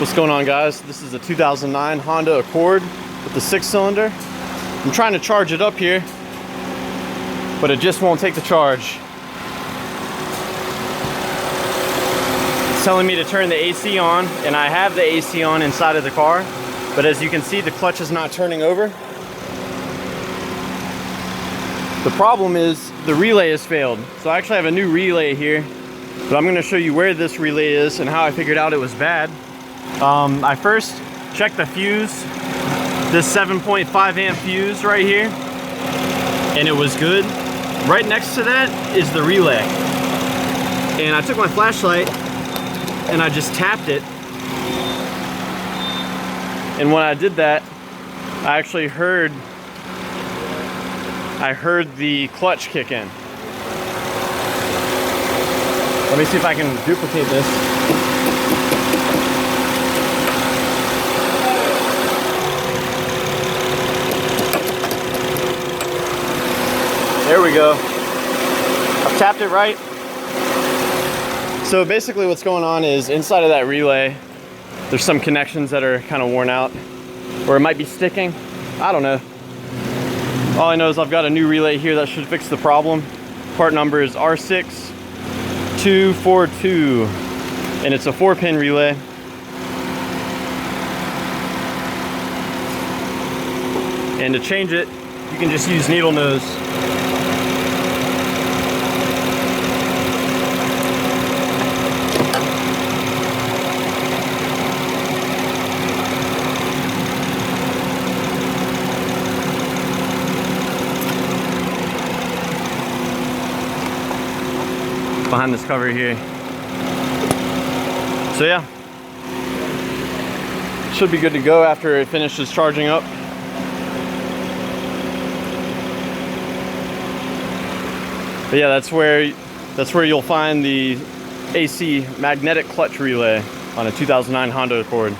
What's going on, guys? This is a 2009 Honda Accord with the 6-cylinder. I'm trying to charge it up here, but it just won't take the charge. It's telling me to turn the AC on, and I have the AC on inside of the car, but as you can see, the clutch is not turning over. The problem is the relay has failed. So I actually have a new relay here, but I'm going to show you where this relay is and how I figured out it was bad. I first checked the fuse, this 7.5 amp fuse right here, and it was good. Right next to that is the relay. And I took my flashlight and I just tapped it. And when I did that, I actually heard the clutch kick in. Let me see if I can duplicate this. There we go. I've tapped it right. So basically what's going on is inside of that relay, there's some connections that are kind of worn out, or it might be sticking. I don't know. All I know is I've got a new relay here that should fix the problem. Part number is R6242, and it's a 4-pin relay. And to change it, you can just use needle nose. Behind this cover here. So yeah, should be good to go after it finishes charging up. But yeah, that's where you'll find the AC magnetic clutch relay on a 2009 Honda Accord.